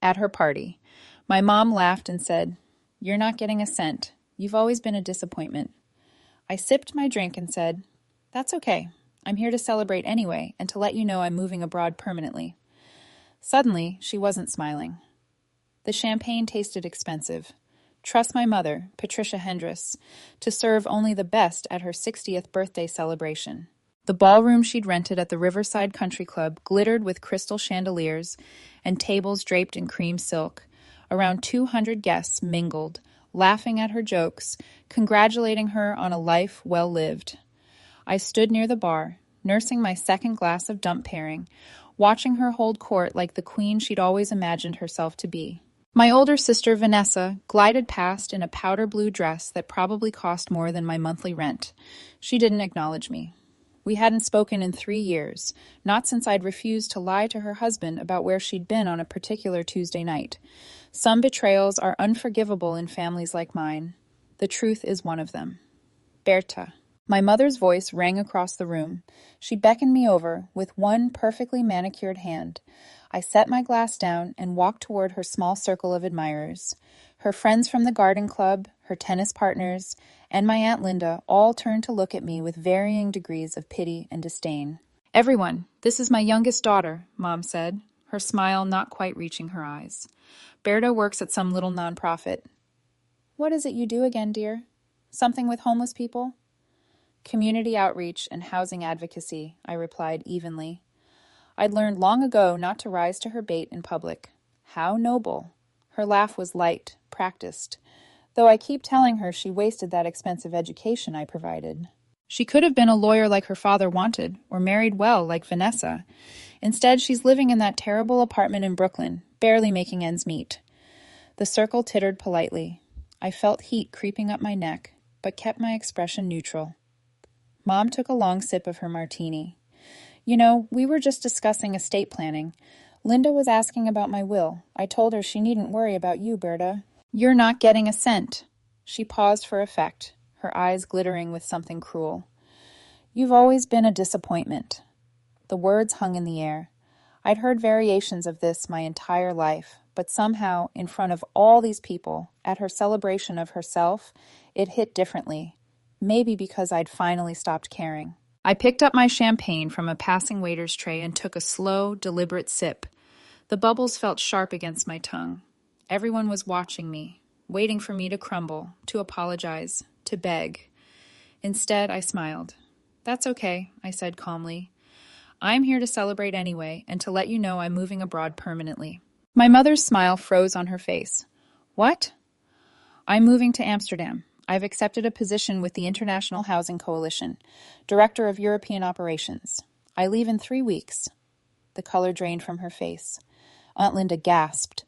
At her party. My mom laughed and said, "You're not getting a cent. You've always been a disappointment." I sipped my drink and said, "That's okay. I'm here to celebrate anyway and to let you know I'm moving abroad permanently." Suddenly, she wasn't smiling. The champagne tasted expensive. Trust my mother, Patricia Hendress, to serve only the best at her 60th birthday celebration. The ballroom she'd rented at the Riverside Country Club glittered with crystal chandeliers and tables draped in cream silk. Around 200 guests mingled, laughing at her jokes, congratulating her on a life well lived. I stood near the bar, nursing my second glass of dump pairing, watching her hold court like the queen she'd always imagined herself to be. My older sister, Vanessa, glided past in a powder blue dress that probably cost more than my monthly rent. She didn't acknowledge me. We hadn't spoken in 3 years, not since I'd refused to lie to her husband about where she'd been on a particular Tuesday night. Some betrayals are unforgivable in families like mine. The truth is one of them. Berta. My mother's voice rang across the room. She beckoned me over with one perfectly manicured hand. I set my glass down and walked toward her small circle of admirers. Her friends from the garden club, her tennis partners, and my Aunt Linda all turned to look at me with varying degrees of pity and disdain. "Everyone, this is my youngest daughter," Mom said, her smile not quite reaching her eyes. "Berta works at some little nonprofit." "What is it you do again, dear? Something with homeless people?" "Community outreach and housing advocacy," I replied evenly. I'd learned long ago not to rise to her bait in public. How noble! Her laugh was light, practiced, though I keep telling her she wasted that expensive education I provided. She could have been a lawyer like her father wanted, or married well like Vanessa. Instead, she's living in that terrible apartment in Brooklyn, barely making ends meet. The circle tittered politely. I felt heat creeping up my neck, but kept my expression neutral. Mom took a long sip of her martini. "You know, we were just discussing estate planning. Linda was asking about my will. I told her she needn't worry about you, Berta. You're not getting a cent." She paused for effect, her eyes glittering with something cruel. "You've always been a disappointment." The words hung in the air. I'd heard variations of this my entire life, but somehow, in front of all these people, at her celebration of herself, it hit differently. Maybe because I'd finally stopped caring. I picked up my champagne from a passing waiter's tray and took a slow, deliberate sip. The bubbles felt sharp against my tongue. Everyone was watching me, waiting for me to crumble, to apologize, to beg. Instead, I smiled. "That's okay," I said calmly. "I'm here to celebrate anyway, and to let you know I'm moving abroad permanently." My mother's smile froze on her face. "What?" "I'm moving to Amsterdam. I've accepted a position with the International Housing Coalition, Director of European Operations. I leave in 3 weeks. The color drained from her face. Aunt Linda gasped.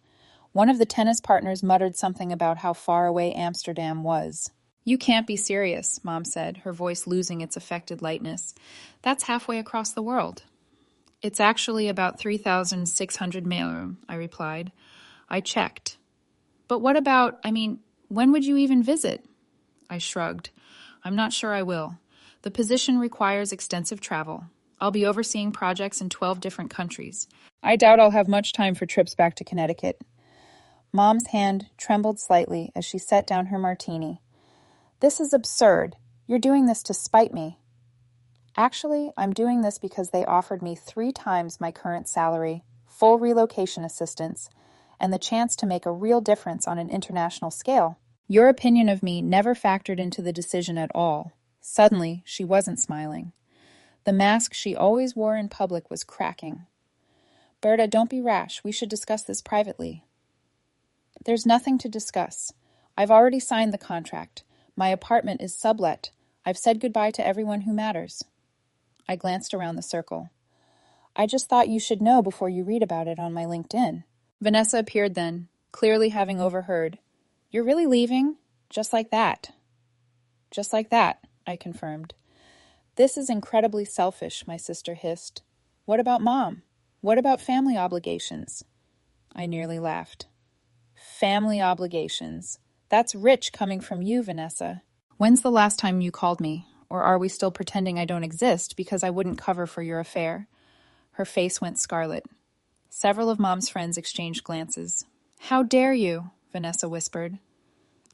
One of the tennis partners muttered something about how far away Amsterdam was. "You can't be serious," Mom said, her voice losing its affected lightness. "That's halfway across the world." "It's actually about 3,600 miles," I replied. I checked. "But what about, when would you even visit?" I shrugged. "I'm not sure I will. The position requires extensive travel. I'll be overseeing projects in 12 different countries. I doubt I'll have much time for trips back to Connecticut." Mom's hand trembled slightly as she set down her martini. "This is absurd. You're doing this to spite me." "Actually, I'm doing this because they offered me 3 times my current salary, full relocation assistance, and the chance to make a real difference on an international scale. Your opinion of me never factored into the decision at all." Suddenly, she wasn't smiling. The mask she always wore in public was cracking. "Berta, don't be rash. We should discuss this privately." "There's nothing to discuss. I've already signed the contract. My apartment is sublet. I've said goodbye to everyone who matters." I glanced around the circle. "I just thought you should know before you read about it on my LinkedIn." Vanessa appeared then, clearly having overheard. "You're really leaving? Just like that?" "Just like that," I confirmed. "This is incredibly selfish," my sister hissed. "What about Mom? What about family obligations?" I nearly laughed. "Family obligations. That's rich coming from you, Vanessa. When's the last time you called me? Or are we still pretending I don't exist because I wouldn't cover for your affair?" Her face went scarlet. Several of Mom's friends exchanged glances. "How dare you?" Vanessa whispered.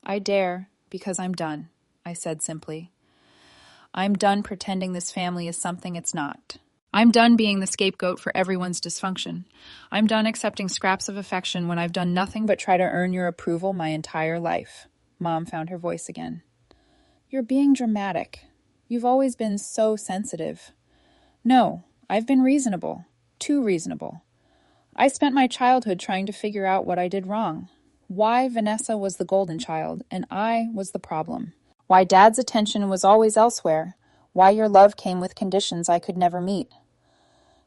"I dare because I'm done," I said simply. "I'm done pretending this family is something it's not. I'm done being the scapegoat for everyone's dysfunction. I'm done accepting scraps of affection when I've done nothing but try to earn your approval my entire life." Mom found her voice again. "You're being dramatic. You've always been so sensitive." "No, I've been reasonable. Too reasonable. I spent my childhood trying to figure out what I did wrong. Why Vanessa was the golden child, and I was the problem. Why Dad's attention was always elsewhere. Why your love came with conditions I could never meet."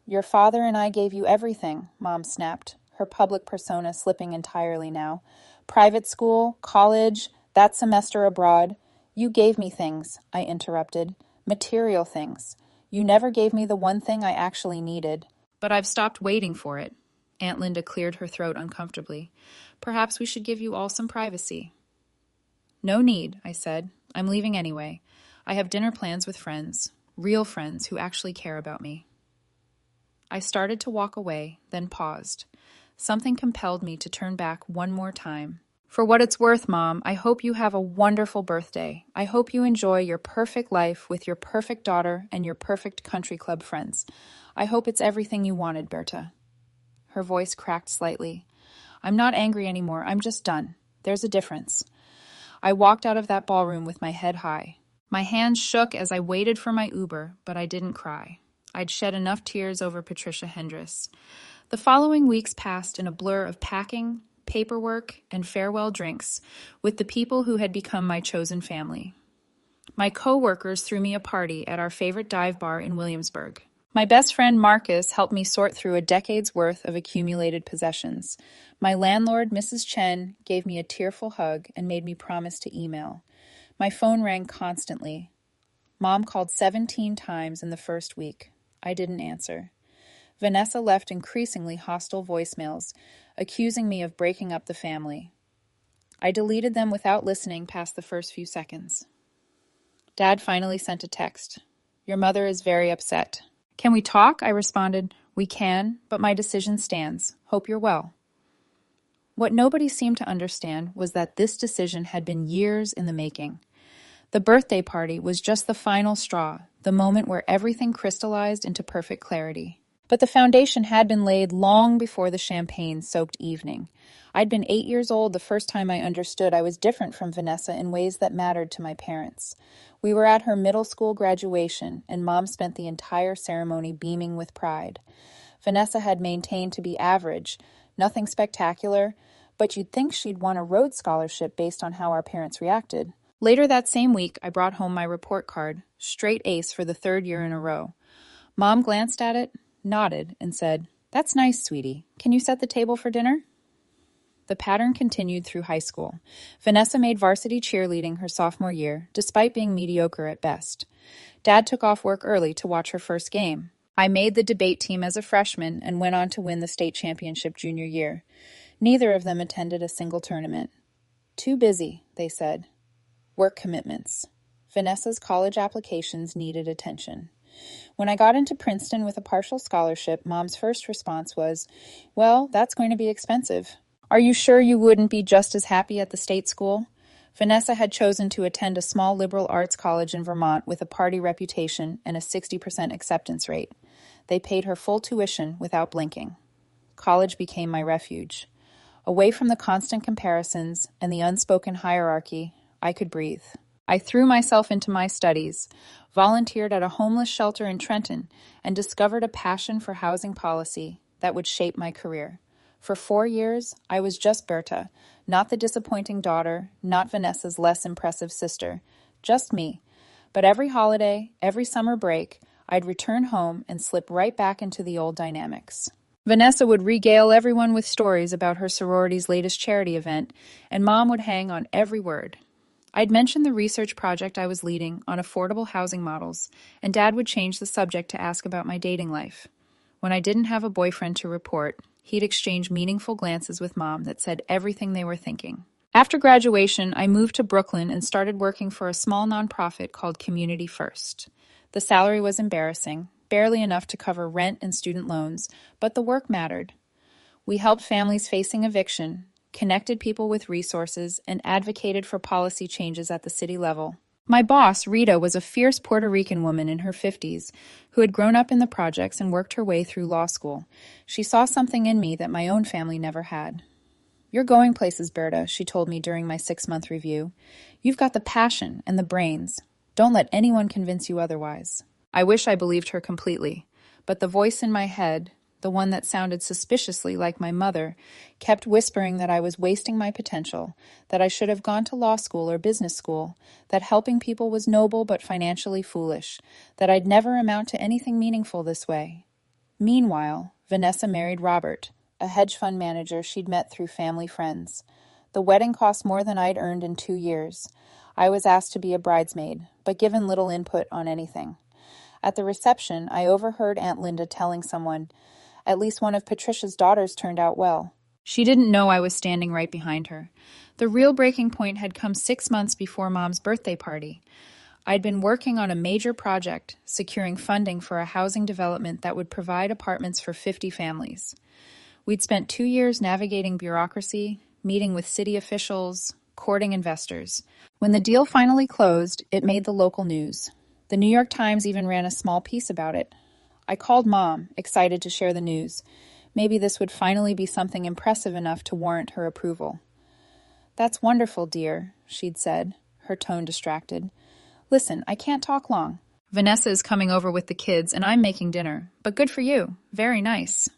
"Your father and I gave you everything," Mom snapped, her public persona slipping entirely now. "Private school, college, that semester abroad. You gave me things," I interrupted. "Material things. You never gave me the one thing I actually needed." "But I've stopped waiting for it." Aunt Linda cleared her throat uncomfortably. "Perhaps we should give you all some privacy." "No need," I said. "I'm leaving anyway. I have dinner plans with friends, real friends who actually care about me." I started to walk away, then paused. Something compelled me to turn back one more time. "For what it's worth, Mom, I hope you have a wonderful birthday. I hope you enjoy your perfect life with your perfect daughter and your perfect country club friends. I hope it's everything you wanted, Berta." Her voice cracked slightly. "I'm not angry anymore. I'm just done. There's a difference." I walked out of that ballroom with my head high. My hands shook as I waited for my Uber, but I didn't cry. I'd shed enough tears over Patricia Hendress. The following weeks passed in a blur of packing, paperwork, and farewell drinks with the people who had become my chosen family. My co-workers threw me a party at our favorite dive bar in Williamsburg. My best friend Marcus helped me sort through a decade's worth of accumulated possessions. My landlord, Mrs. Chen, gave me a tearful hug and made me promise to email. My phone rang constantly. Mom called 17 times in the first week. I didn't answer. Vanessa left increasingly hostile voicemails, accusing me of breaking up the family. I deleted them without listening past the first few seconds. Dad finally sent a text. "Your mother is very upset." "Can we talk?" I responded. "We can, but my decision stands. Hope you're well." What nobody seemed to understand was that this decision had been years in the making. The birthday party was just the final straw, the moment where everything crystallized into perfect clarity. But the foundation had been laid long before the champagne-soaked evening. I'd been 8 years old the first time I understood I was different from Vanessa in ways that mattered to my parents. We were at her middle school graduation, and Mom spent the entire ceremony beaming with pride. Vanessa had maintained to be average, nothing spectacular, but you'd think she'd won a Rhodes Scholarship based on how our parents reacted. Later that same week, I brought home my report card, straight ace for the 3rd year in a row. Mom glanced at it, nodded, and said, "That's nice, sweetie. Can you set the table for dinner?" The pattern continued through high school. Vanessa made varsity cheerleading her sophomore year, despite being mediocre at best. Dad took off work early to watch her first game. I made the debate team as a freshman and went on to win the state championship junior year. Neither of them attended a single tournament. "Too busy," they said. Work commitments. Vanessa's college applications needed attention. When I got into Princeton with a partial scholarship, Mom's first response was, "Well, that's going to be expensive. Are you sure you wouldn't be just as happy at the state school?" Vanessa had chosen to attend a small liberal arts college in Vermont with a party reputation and a 60% acceptance rate. They paid her full tuition without blinking. College became my refuge. Away from the constant comparisons and the unspoken hierarchy, I could breathe. I threw myself into my studies, volunteered at a homeless shelter in Trenton, and discovered a passion for housing policy that would shape my career. For 4 years, I was just Berta, not the disappointing daughter, not Vanessa's less impressive sister, just me. But every holiday, every summer break, I'd return home and slip right back into the old dynamics. Vanessa would regale everyone with stories about her sorority's latest charity event, and Mom would hang on every word. I'd mention the research project I was leading on affordable housing models, and Dad would change the subject to ask about my dating life. When I didn't have a boyfriend to report, he'd exchange meaningful glances with Mom that said everything they were thinking. After graduation, I moved to Brooklyn and started working for a small nonprofit called Community First. The salary was embarrassing, barely enough to cover rent and student loans, but the work mattered. We helped families facing eviction, connected people with resources, and advocated for policy changes at the city level. My boss, Rita, was a fierce Puerto Rican woman in her 50s who had grown up in the projects and worked her way through law school. She saw something in me that my own family never had. "You're going places, Berta," she told me during my 6-month review. "You've got the passion and the brains. Don't let anyone convince you otherwise." I wish I believed her completely, but the voice in my head, the one that sounded suspiciously like my mother, kept whispering that I was wasting my potential, that I should have gone to law school or business school, that helping people was noble but financially foolish, that I'd never amount to anything meaningful this way. Meanwhile, Vanessa married Robert, a hedge fund manager she'd met through family friends. The wedding cost more than I'd earned in 2 years. I was asked to be a bridesmaid, but given little input on anything. At the reception, I overheard Aunt Linda telling someone, "At least one of Patricia's daughters turned out well." She didn't know I was standing right behind her. The real breaking point had come 6 months before Mom's birthday party. I'd been working on a major project, securing funding for a housing development that would provide apartments for 50 families. We'd spent 2 years navigating bureaucracy, meeting with city officials, courting investors. When the deal finally closed, it made the local news. The New York Times even ran a small piece about it. I called Mom, excited to share the news. Maybe this would finally be something impressive enough to warrant her approval. "That's wonderful, dear," she'd said, her tone distracted. "Listen, I can't talk long. Vanessa is coming over with the kids, and I'm making dinner. But good for you. Very nice."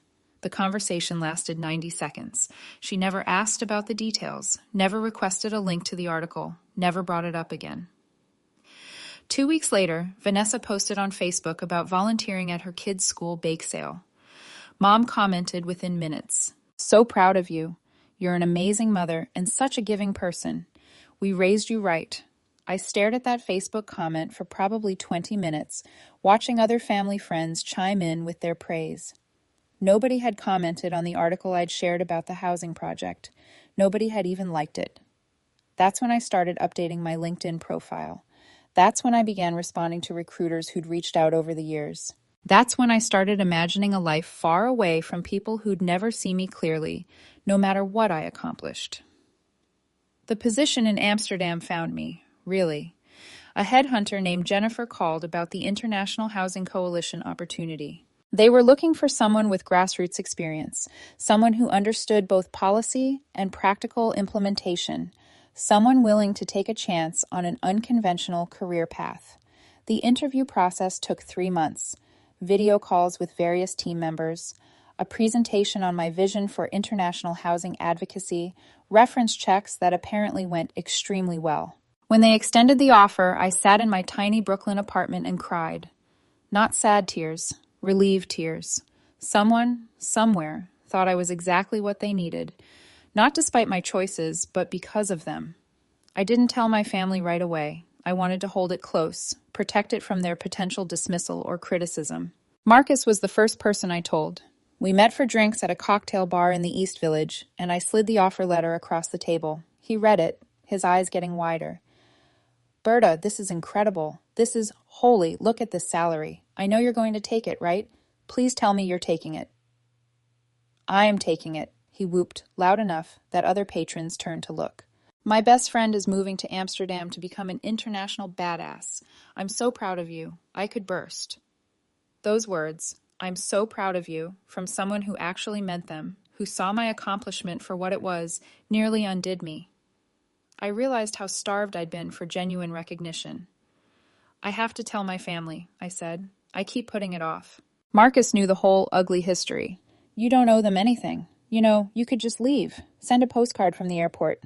The conversation lasted 90 seconds. She never asked about the details, never requested a link to the article, never brought it up again. 2 weeks later, Vanessa posted on Facebook about volunteering at her kids' school bake sale. Mom commented within minutes, "So proud of you. You're an amazing mother and such a giving person. We raised you right." I stared at that Facebook comment for probably 20 minutes, watching other family friends chime in with their praise. Nobody had commented on the article I'd shared about the housing project. Nobody had even liked it. That's when I started updating my LinkedIn profile. That's when I began responding to recruiters who'd reached out over the years. That's when I started imagining a life far away from people who'd never see me clearly, no matter what I accomplished. The position in Amsterdam found me, really. A headhunter named Jennifer called about the International Housing Coalition opportunity. They were looking for someone with grassroots experience, someone who understood both policy and practical implementation, someone willing to take a chance on an unconventional career path. The interview process took 3 months, video calls with various team members, a presentation on my vision for international housing advocacy, reference checks that apparently went extremely well. When they extended the offer, I sat in my tiny Brooklyn apartment and cried. Not sad tears, relieved tears. Someone, somewhere, thought I was exactly what they needed, not despite my choices, but because of them. I didn't tell my family right away. I wanted to hold it close, protect it from their potential dismissal or criticism. Marcus was the first person I told. We met for drinks at a cocktail bar in the East Village, and I slid the offer letter across the table. He read it, his eyes getting wider. "Berta, this is incredible. This is holy. Look at this salary. I know you're going to take it, right? Please tell me you're taking it." "I am taking it," he whooped loud enough that other patrons turned to look. "My best friend is moving to Amsterdam to become an international badass. I'm so proud of you. I could burst." Those words, "I'm so proud of you," from someone who actually meant them, who saw my accomplishment for what it was, nearly undid me. I realized how starved I'd been for genuine recognition. "I have to tell my family," I said. "I keep putting it off." Marcus knew the whole ugly history. "You don't owe them anything. You know, you could just leave. Send a postcard from the airport."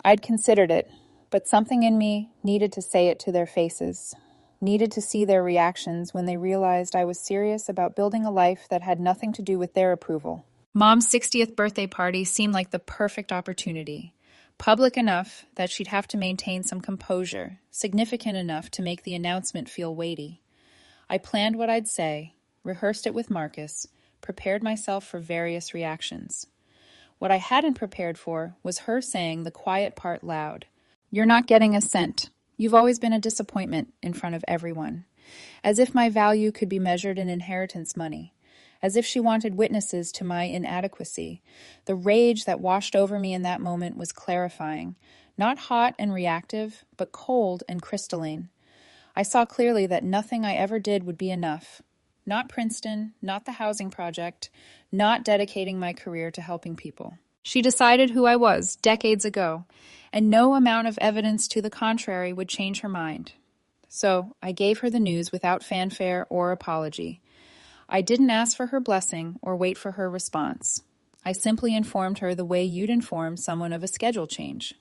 I'd considered it, but something in me needed to say it to their faces, needed to see their reactions when they realized I was serious about building a life that had nothing to do with their approval. Mom's 60th birthday party seemed like the perfect opportunity. Public enough that she'd have to maintain some composure, significant enough to make the announcement feel weighty. I planned what I'd say, rehearsed it with Marcus, prepared myself for various reactions. What I hadn't prepared for was her saying the quiet part loud. "You're not getting a cent. You've always been a disappointment," in front of everyone. As if my value could be measured in inheritance money. as if she wanted witnesses to my inadequacy. The rage that washed over me in that moment was clarifying, not hot and reactive, but cold and crystalline. I saw clearly that nothing I ever did would be enough. Not Princeton, not the housing project, not dedicating my career to helping people. She decided who I was decades ago, and no amount of evidence to the contrary would change her mind. So I gave her the news without fanfare or apology. I didn't ask for her blessing or wait for her response. I simply informed her the way you'd inform someone of a schedule change.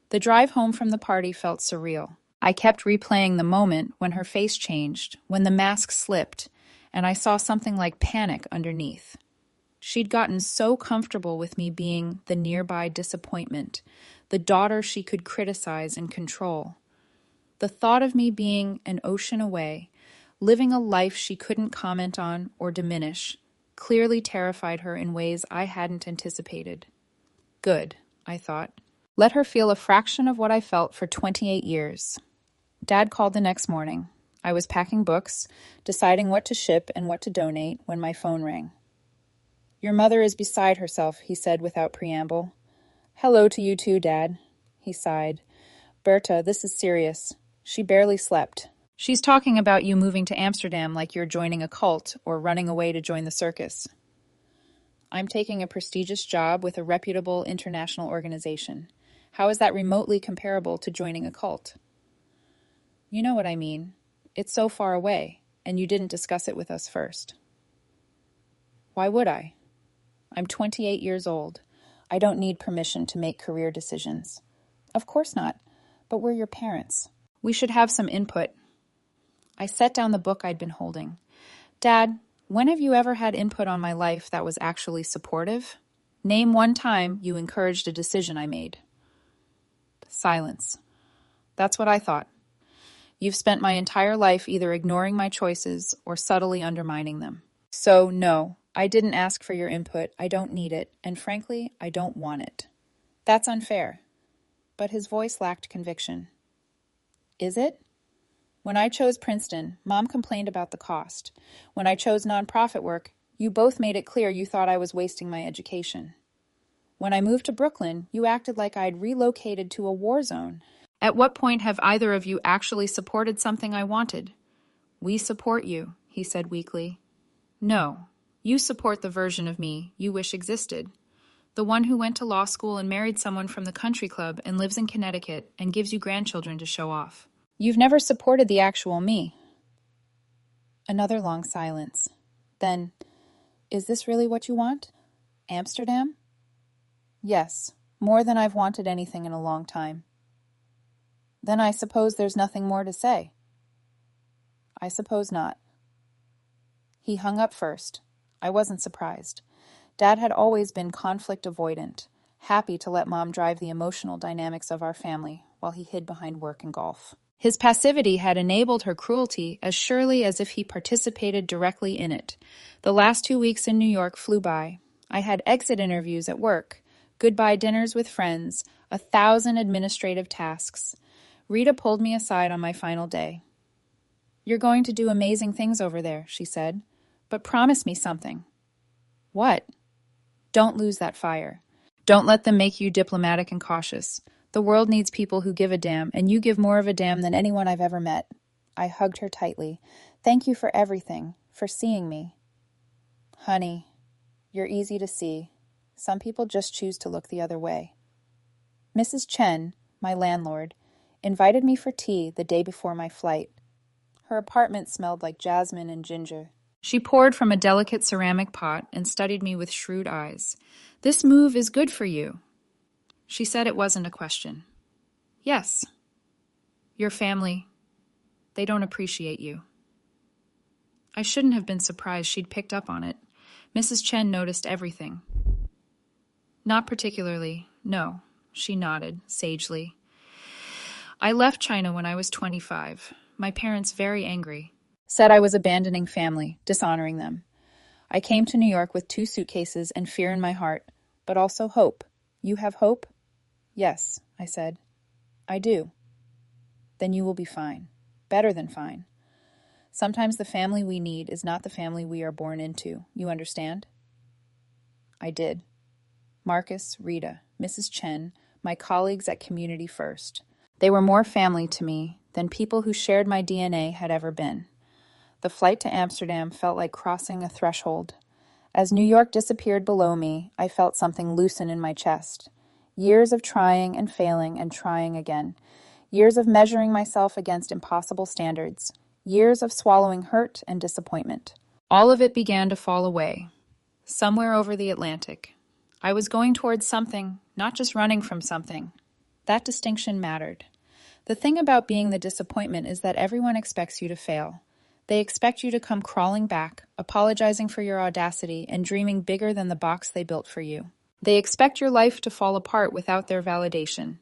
The drive home from the party felt surreal. I kept replaying the moment when her face changed, when the mask slipped, and I saw something like panic underneath. She'd gotten so comfortable with me being the nearby disappointment, the daughter she could criticize and control. The thought of me being an ocean away, living a life she couldn't comment on or diminish, clearly terrified her in ways I hadn't anticipated. Good, I thought. Let her feel a fraction of what I felt for 28 years. Dad called the next morning. I was packing books, deciding what to ship and what to donate when my phone rang. "Your mother is beside herself," he said without preamble. "Hello to you too, Dad," he sighed. "Berta, this is serious. She barely slept. She's talking about you moving to Amsterdam like you're joining a cult or running away to join the circus." "I'm taking a prestigious job with a reputable international organization. How is that remotely comparable to joining a cult?" "You know what I mean. It's so far away, and you didn't discuss it with us first." "Why would I? I'm 28 years old. I don't need permission to make career decisions." "Of course not, but we're your parents. We should have some input." I set down the book I'd been holding. "Dad, when have you ever had input on my life that was actually supportive? Name one time you encouraged a decision I made." Silence. "That's what I thought. You've spent my entire life either ignoring my choices or subtly undermining them. So, no, I didn't ask for your input. I don't need it, and frankly, I don't want it." "That's unfair." But his voice lacked conviction. "Is it? When I chose Princeton, Mom complained about the cost. When I chose nonprofit work, you both made it clear you thought I was wasting my education. When I moved to Brooklyn, you acted like I'd relocated to a war zone. At what point have either of you actually supported something I wanted?" "We support you," he said weakly. "No, you support the version of me you wish existed. The one who went to law school and married someone from the country club and lives in Connecticut and gives you grandchildren to show off. You've never supported the actual me." Another long silence. Then, "Is this really what you want? Amsterdam?" "Yes, more than I've wanted anything in a long time." "Then I suppose there's nothing more to say." "I suppose not." He hung up first. I wasn't surprised. Dad had always been conflict avoidant, happy to let Mom drive the emotional dynamics of our family while he hid behind work and golf. His passivity had enabled her cruelty as surely as if he participated directly in it. The last 2 weeks in New York flew by. I had exit interviews at work, goodbye dinners with friends, 1,000 administrative tasks. Rita pulled me aside on my final day. "You're going to do amazing things over there," she said, "but promise me something." "What?" "Don't lose that fire. Don't let them make you diplomatic and cautious. The world needs people who give a damn, and you give more of a damn than anyone I've ever met." I hugged her tightly. "Thank you for everything, for seeing me." "Honey, you're easy to see. Some people just choose to look the other way." Mrs. Chen, my landlord, invited me for tea the day before my flight. Her apartment smelled like jasmine and ginger. She poured from a delicate ceramic pot and studied me with shrewd eyes. "This move is good for you." She said it wasn't a question. "Yes. Your family, they don't appreciate you." I shouldn't have been surprised she'd picked up on it. Mrs. Chen noticed everything. "Not particularly, no," she nodded, sagely. "I left China when I was 25. My parents very angry. Said I was abandoning family, dishonoring them. I came to New York with 2 suitcases and fear in my heart, but also hope. You have hope?" "Yes," I said. "I do." "Then you will be fine. Better than fine." Sometimes the family we need is not the family we are born into. You understand? I did. Marcus, Rita, Mrs. Chen, my colleagues at Community First. They were more family to me than people who shared my DNA had ever been. The flight to Amsterdam felt like crossing a threshold. As New York disappeared below me, I felt something loosen in my chest. Years of trying and failing and trying again. Years of measuring myself against impossible standards. Years of swallowing hurt and disappointment. All of it began to fall away. Somewhere over the Atlantic. I was going towards something, not just running from something. That distinction mattered. The thing about being the disappointment is that everyone expects you to fail. They expect you to come crawling back, apologizing for your audacity and dreaming bigger than the box they built for you. They expect your life to fall apart without their validation.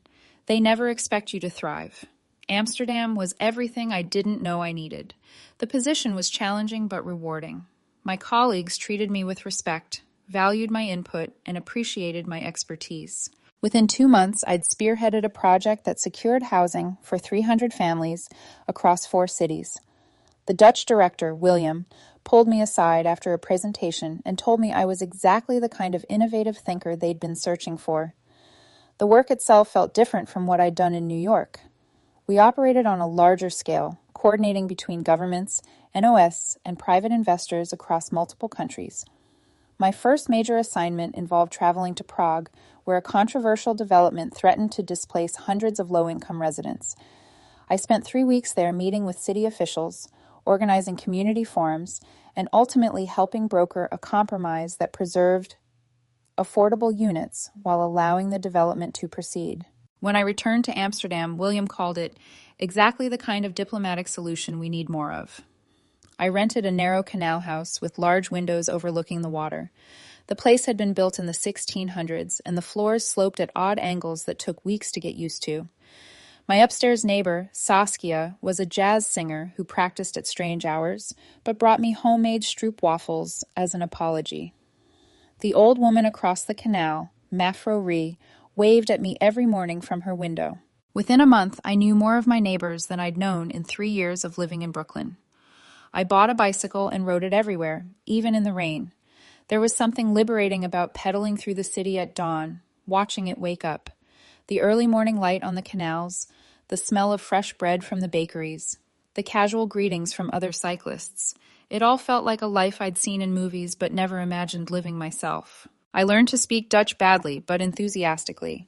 They never expect you to thrive. Amsterdam was everything I didn't know I needed. The position was challenging but rewarding. My colleagues treated me with respect, valued my input, and appreciated my expertise. Within 2 months, I'd spearheaded a project that secured housing for 300 families across 4 cities. The Dutch director, William, pulled me aside after a presentation and told me I was exactly the kind of innovative thinker they'd been searching for. The work itself felt different from what I'd done in New York. We operated on a larger scale, coordinating between governments, NOS, and private investors across multiple countries. My first major assignment involved traveling to Prague, where a controversial development threatened to displace hundreds of low-income residents. I spent 3 weeks there meeting with city officials, organizing community forums, and ultimately helping broker a compromise that preserved affordable units while allowing the development to proceed. When I returned to Amsterdam, William called it exactly the kind of diplomatic solution we need more of. I rented a narrow canal house with large windows overlooking the water. The place had been built in the 1600s, and the floors sloped at odd angles that took weeks to get used to. My upstairs neighbor, Saskia, was a jazz singer who practiced at strange hours, but brought me homemade stroopwafels as an apology. The old woman across the canal, Mafro Ree, waved at me every morning from her window. Within a month, I knew more of my neighbors than I'd known in 3 years of living in Brooklyn. I bought a bicycle and rode it everywhere, even in the rain. There was something liberating about pedaling through the city at dawn, watching it wake up. The early morning light on the canals, the smell of fresh bread from the bakeries, the casual greetings from other cyclists. It all felt like a life I'd seen in movies but never imagined living myself. I learned to speak Dutch badly, but enthusiastically.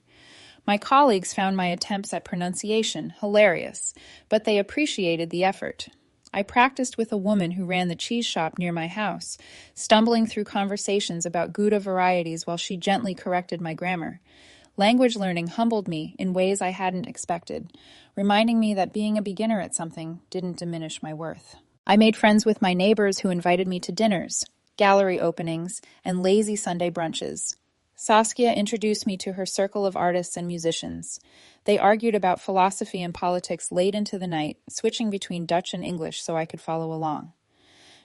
My colleagues found my attempts at pronunciation hilarious, but they appreciated the effort. I practiced with a woman who ran the cheese shop near my house, stumbling through conversations about Gouda varieties while she gently corrected my grammar. Language learning humbled me in ways I hadn't expected, reminding me that being a beginner at something didn't diminish my worth. I made friends with my neighbors who invited me to dinners, gallery openings, and lazy Sunday brunches. Saskia introduced me to her circle of artists and musicians. They argued about philosophy and politics late into the night, switching between Dutch and English so I could follow along.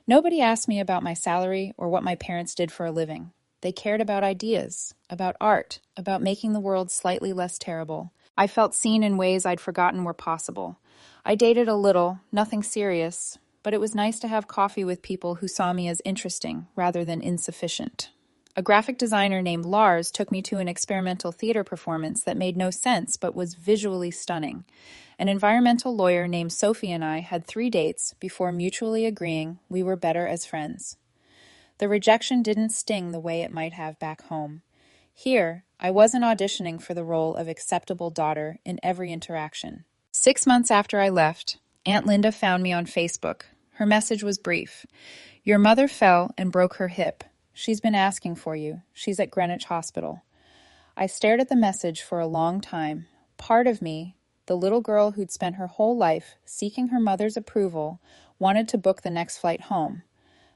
Nobody asked me about my salary or what my parents did for a living. They cared about ideas, about art, about making the world slightly less terrible. I felt seen in ways I'd forgotten were possible. I dated a little, nothing serious, but it was nice to have coffee with people who saw me as interesting rather than insufficient. A graphic designer named Lars took me to an experimental theater performance that made no sense but was visually stunning. An environmental lawyer named Sophie and I had 3 dates before mutually agreeing we were better as friends. The rejection didn't sting the way it might have back home. Here, I wasn't auditioning for the role of acceptable daughter in every interaction. 6 months after I left, Aunt Linda found me on Facebook. Her message was brief. Your mother fell and broke her hip. She's been asking for you. She's at Greenwich Hospital. I stared at the message for a long time. Part of me, the little girl who'd spent her whole life seeking her mother's approval, wanted to book the next flight home.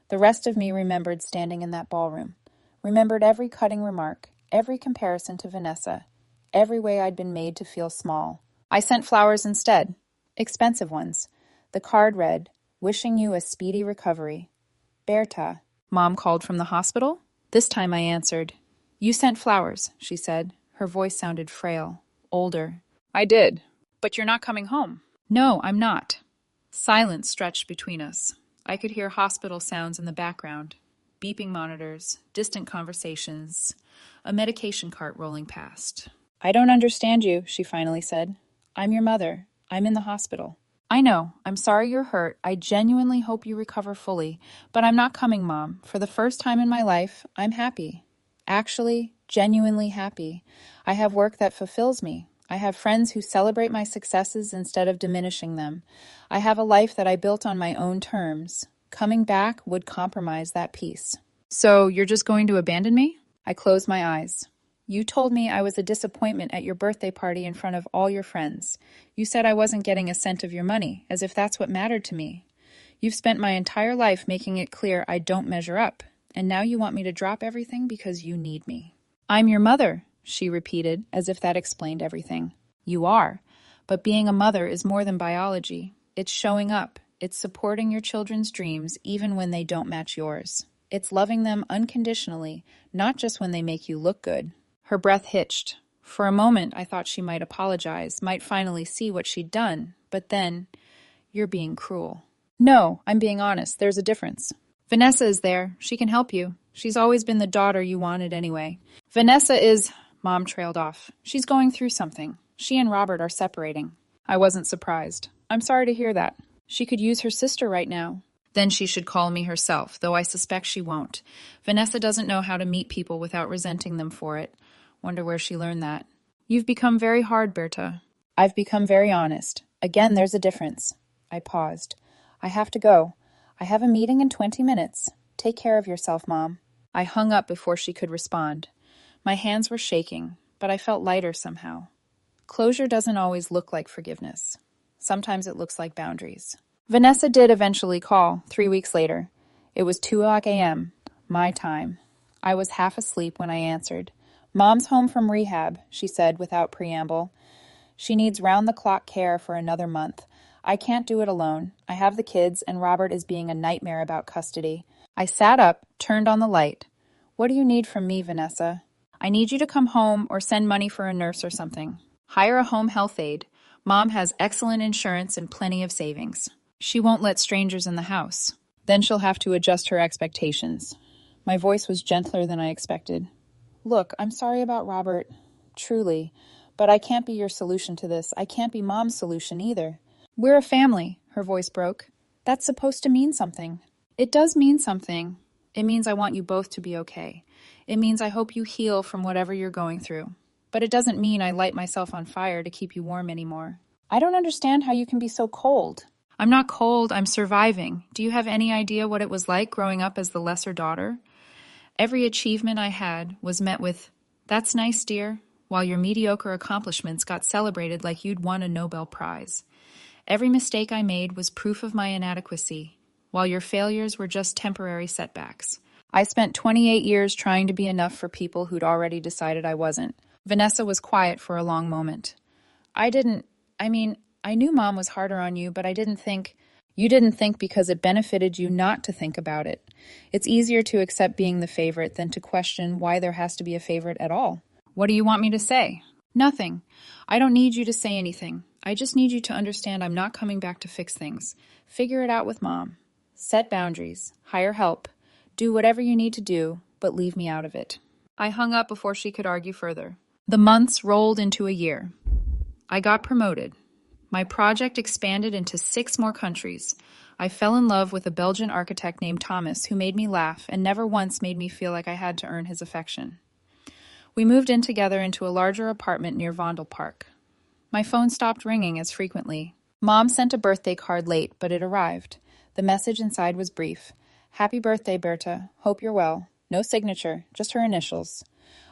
The rest of me remembered standing in that ballroom, remembered every cutting remark, every comparison to Vanessa, every way I'd been made to feel small. I sent flowers instead, expensive ones. The card read, wishing you a speedy recovery. Berta. Mom called from the hospital? This time I answered. You sent flowers, she said. Her voice sounded frail, older. I did. But you're not coming home. No, I'm not. Silence stretched between us. I could hear hospital sounds in the background, beeping monitors, distant conversations, a medication cart rolling past. "I don't understand you," she finally said. "I'm your mother. I'm in the hospital." "I know. I'm sorry you're hurt. I genuinely hope you recover fully. But I'm not coming, Mom. For the first time in my life, I'm happy. Actually, genuinely happy. I have work that fulfills me. I have friends who celebrate my successes instead of diminishing them. I have a life that I built on my own terms. Coming back would compromise that peace." "So you're just going to abandon me?" I closed my eyes. "You told me I was a disappointment at your birthday party in front of all your friends. You said I wasn't getting a cent of your money, as if that's what mattered to me. You've spent my entire life making it clear I don't measure up, and now you want me to drop everything because you need me." "I'm your mother," she repeated, as if that explained everything. "You are. But being a mother is more than biology. It's showing up. It's supporting your children's dreams even when they don't match yours. It's loving them unconditionally, not just when they make you look good." Her breath hitched. For a moment, I thought she might apologize, might finally see what she'd done. But then, "You're being cruel." "No, I'm being honest. There's a difference. Vanessa is there. She can help you. She's always been the daughter you wanted anyway." "Vanessa is—" Mom trailed off. "She's going through something. She and Robert are separating." I wasn't surprised. "I'm sorry to hear that. She could use her sister right now." "Then she should call me herself, though I suspect she won't. Vanessa doesn't know how to meet people without resenting them for it. Wonder where she learned that." "You've become very hard, Berta." "I've become very honest. Again, there's a difference." I paused. "I have to go. I have a meeting in 20 minutes. Take care of yourself, Mom." I hung up before she could respond. My hands were shaking, but I felt lighter somehow. Closure doesn't always look like forgiveness. Sometimes it looks like boundaries. Vanessa did eventually call 3 weeks later. It was 2 a.m., my time. I was half asleep when I answered. "Mom's home from rehab," she said without preamble. "She needs round-the-clock care for another month. I can't do it alone. I have the kids, and Robert is being a nightmare about custody." I sat up, turned on the light. "What do you need from me, Vanessa?" "I need you to come home or send money for a nurse or something. Hire a home health aide. Mom has excellent insurance and plenty of savings. She won't let strangers in the house. Then she'll have to adjust her expectations." My voice was gentler than I expected. "Look, I'm sorry about Robert. Truly. But I can't be your solution to this. I can't be Mom's solution either." "We're a family," her voice broke. "That's supposed to mean something." "It does mean something. It means I want you both to be okay. It means I hope you heal from whatever you're going through. But it doesn't mean I light myself on fire to keep you warm anymore." "I don't understand how you can be so cold." "I'm not cold, I'm surviving. Do you have any idea what it was like growing up as the lesser daughter? Every achievement I had was met with, 'That's nice, dear,' while your mediocre accomplishments got celebrated like you'd won a Nobel Prize. Every mistake I made was proof of my inadequacy, while your failures were just temporary setbacks. I spent 28 years trying to be enough for people who'd already decided I wasn't." Vanessa was quiet for a long moment. I knew Mom was harder on you, but I didn't think—" "You didn't think because it benefited you not to think about it. It's easier to accept being the favorite than to question why there has to be a favorite at all." "What do you want me to say?" "Nothing. I don't need you to say anything. I just need you to understand I'm not coming back to fix things. Figure it out with Mom. Set boundaries. Hire help. Do whatever you need to do, but leave me out of it." I hung up before she could argue further. The months rolled into a year. I got promoted. My project expanded into 6 more countries. I fell in love with a Belgian architect named Thomas who made me laugh and never once made me feel like I had to earn his affection. We moved in together into a larger apartment near Vondel Park. My phone stopped ringing as frequently. Mom sent a birthday card late, but it arrived. The message inside was brief. "Happy birthday, Berta. Hope you're well." No signature, just her initials.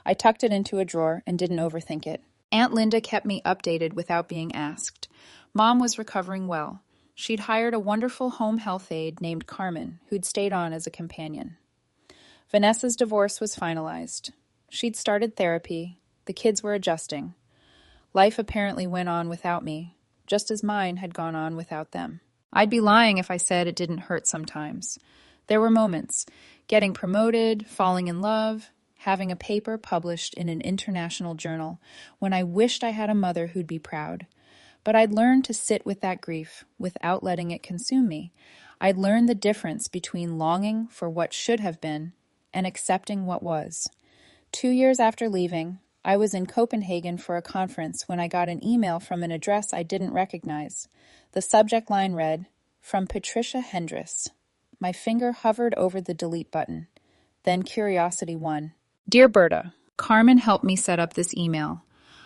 I tucked it into a drawer and didn't overthink it. Aunt Linda kept me updated without being asked. Mom was recovering well. She'd hired a wonderful home health aide named Carmen, who'd stayed on as a companion. Vanessa's divorce was finalized. She'd started therapy. The kids were adjusting. Life apparently went on without me, just as mine had gone on without them. I'd be lying if I said it didn't hurt sometimes. There were moments, getting promoted, falling in love, having a paper published in an international journal, when I wished I had a mother who'd be proud. But I'd learned to sit with that grief without letting it consume me. I'd learned the difference between longing for what should have been and accepting what was. 2 years after leaving, I was in Copenhagen for a conference when I got an email from an address I didn't recognize. The subject line read, "From Patricia Hendris." My finger hovered over the delete button. Then curiosity won. Dear Berta, Carmen helped me set up this email.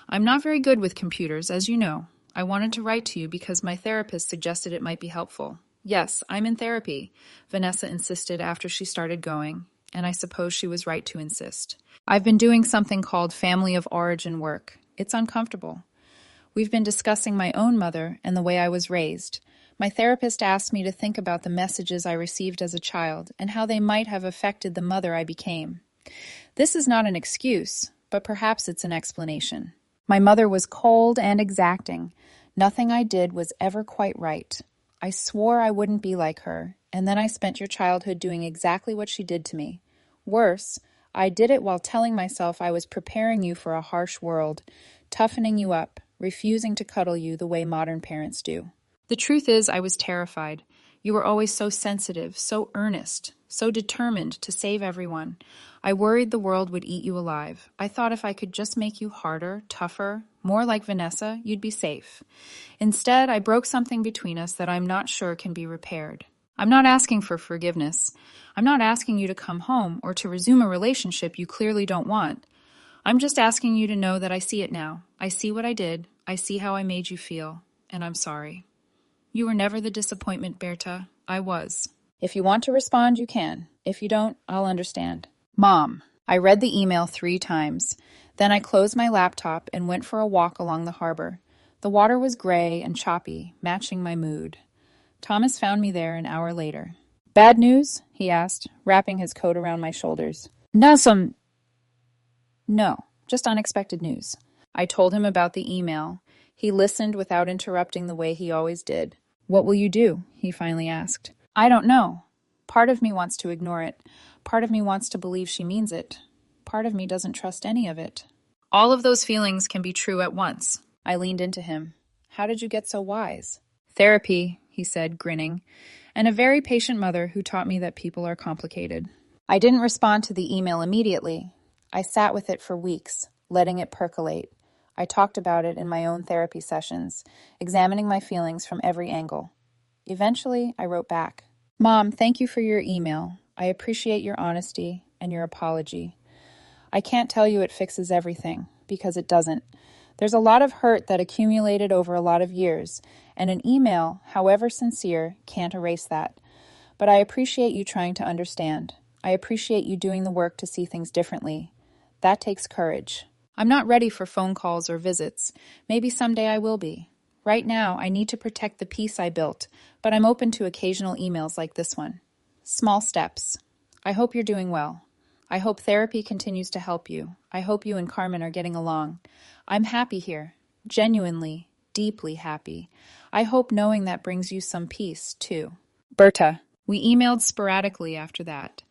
I'm not very good with computers, as you know. I wanted to write to you because my therapist suggested it might be helpful. Yes, I'm in therapy, Vanessa insisted after she started going, and I suppose she was right to insist. I've been doing something called family of origin work. It's uncomfortable. We've been discussing my own mother and the way I was raised. My therapist asked me to think about the messages I received as a child and how they might have affected the mother I became. This is not an excuse, but perhaps it's an explanation. My mother was cold and exacting. Nothing I did was ever quite right. I swore I wouldn't be like her, and then I spent your childhood doing exactly what she did to me. Worse, I did it while telling myself I was preparing you for a harsh world, toughening you up, refusing to cuddle you the way modern parents do. The truth is, I was terrified. You were always so sensitive, so earnest, so determined to save everyone. I worried the world would eat you alive. I thought if I could just make you harder, tougher, more like Vanessa, you'd be safe. Instead, I broke something between us that I'm not sure can be repaired. I'm not asking for forgiveness. I'm not asking you to come home or to resume a relationship you clearly don't want. I'm just asking you to know that I see it now. I see what I did. I see how I made you feel. And I'm sorry. You were never the disappointment, Berta. I was. If you want to respond, you can. If you don't, I'll understand. Mom. I read the email 3 times. Then I closed my laptop and went for a walk along the harbor. The water was gray and choppy, matching my mood. Thomas found me there an hour later. Bad news? He asked, wrapping his coat around my shoulders. No, just unexpected news. I told him about the email. He listened without interrupting the way he always did. What will you do? He finally asked. I don't know. Part of me wants to ignore it. Part of me wants to believe she means it. Part of me doesn't trust any of it. All of those feelings can be true at once. I leaned into him. How did you get so wise? Therapy, he said, grinning, and a very patient mother who taught me that people are complicated. I didn't respond to the email immediately. I sat with it for weeks, letting it percolate. I talked about it in my own therapy sessions, examining my feelings from every angle. Eventually, I wrote back. Mom, thank you for your email. I appreciate your honesty and your apology. I can't tell you it fixes everything, because it doesn't. There's a lot of hurt that accumulated over a lot of years, and an email, however sincere, can't erase that. But I appreciate you trying to understand. I appreciate you doing the work to see things differently. That takes courage. I'm not ready for phone calls or visits. Maybe someday I will be. Right now, I need to protect the peace I built, but I'm open to occasional emails like this one. Small steps. I hope you're doing well. I hope therapy continues to help you. I hope you and Carmen are getting along. I'm happy here. Genuinely, deeply happy. I hope knowing that brings you some peace, too. Berta. We emailed sporadically after that.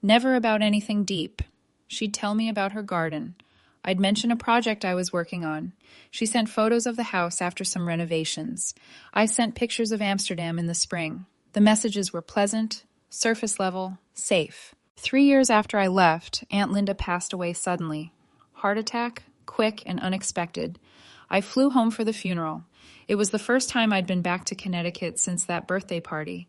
Never about anything deep. She'd tell me about her garden. I'd mention a project I was working on. She sent photos of the house after some renovations. I sent pictures of Amsterdam in the spring. The messages were pleasant, surface level, safe. 3 years after I left, Aunt Linda passed away suddenly. Heart attack, quick and unexpected. I flew home for the funeral. It was the first time I'd been back to Connecticut since that birthday party.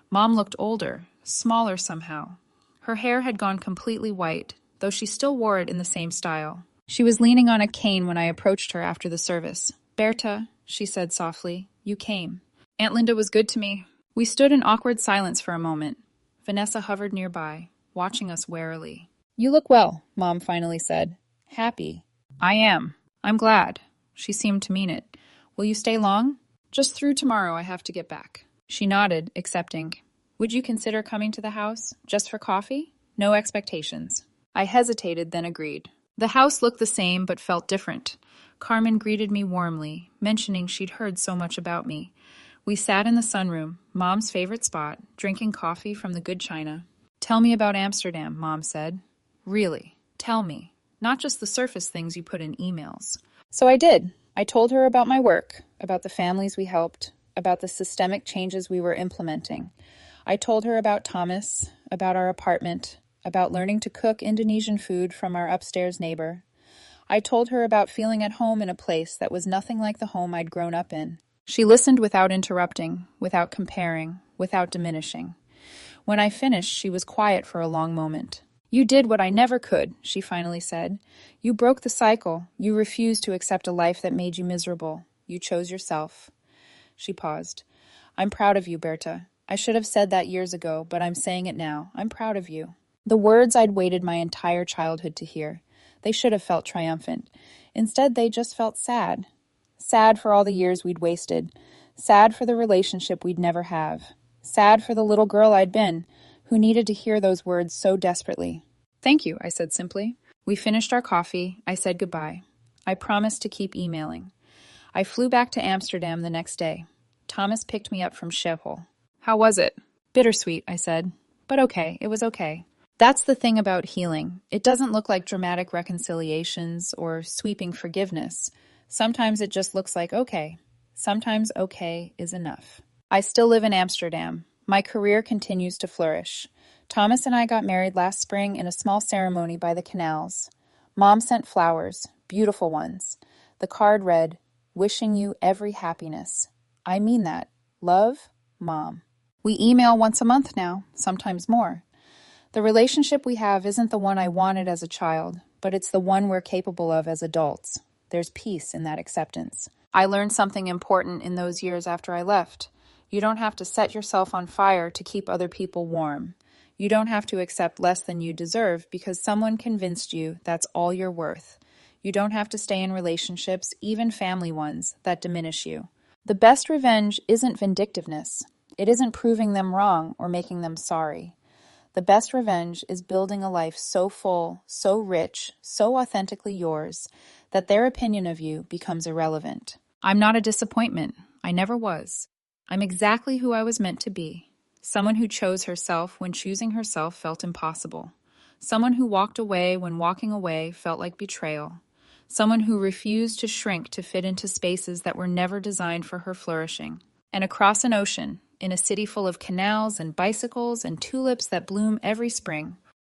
Mom looked older, smaller somehow. Her hair had gone completely white, though she still wore it in the same style. She was leaning on a cane when I approached her after the service. Berta, she said softly, you came. Aunt Linda was good to me. We stood in awkward silence for a moment. Vanessa hovered nearby, watching us warily. You look well, Mom finally said. Happy. I am. I'm glad. She seemed to mean it. Will you stay long? Just through tomorrow, I have to get back. She nodded, accepting. Would you consider coming to the house, just for coffee? No expectations. I hesitated, then agreed. The house looked the same, but felt different. Carmen greeted me warmly, mentioning she'd heard so much about me. We sat in the sunroom, Mom's favorite spot, drinking coffee from the good china. Tell me about Amsterdam, Mom said. Really, tell me. Not just the surface things you put in emails. So I did. I told her about my work, about the families we helped, about the systemic changes we were implementing. I told her about Thomas, about our apartment, about learning to cook Indonesian food from our upstairs neighbor. I told her about feeling at home in a place that was nothing like the home I'd grown up in. She listened without interrupting, without comparing, without diminishing. When I finished, she was quiet for a long moment. "You did what I never could," she finally said. "You broke the cycle. You refused to accept a life that made you miserable. You chose yourself." She paused. "I'm proud of you, Berta. I should have said that years ago, but I'm saying it now. I'm proud of you." The words I'd waited my entire childhood to hear. They should have felt triumphant. Instead, they just felt sad. Sad for all the years we'd wasted. Sad for the relationship we'd never have. Sad for the little girl I'd been, who needed to hear those words so desperately. "Thank you," I said simply. We finished our coffee. I said goodbye. I promised to keep emailing. I flew back to Amsterdam the next day. Thomas picked me up from Schiphol. "How was it?" "Bittersweet," I said. "But okay, it was okay." That's the thing about healing. It doesn't look like dramatic reconciliations or sweeping forgiveness. Sometimes it just looks like okay. Sometimes okay is enough. I still live in Amsterdam. My career continues to flourish. Thomas and I got married last spring in a small ceremony by the canals. Mom sent flowers, beautiful ones. The card read, "Wishing you every happiness." I mean that. Love, Mom. We email once a month now, sometimes more. The relationship we have isn't the one I wanted as a child, but it's the one we're capable of as adults. There's peace in that acceptance. I learned something important in those years after I left. You don't have to set yourself on fire to keep other people warm. You don't have to accept less than you deserve because someone convinced you that's all you're worth. You don't have to stay in relationships, even family ones, that diminish you. The best revenge isn't vindictiveness. It isn't proving them wrong or making them sorry. The best revenge is building a life so full, so rich, so authentically yours, that their opinion of you becomes irrelevant. I'm not a disappointment. I never was. I'm exactly who I was meant to be. Someone who chose herself when choosing herself felt impossible. Someone who walked away when walking away felt like betrayal. Someone who refused to shrink to fit into spaces that were never designed for her flourishing. And across an ocean, in a city full of canals and bicycles and tulips that bloom every spring,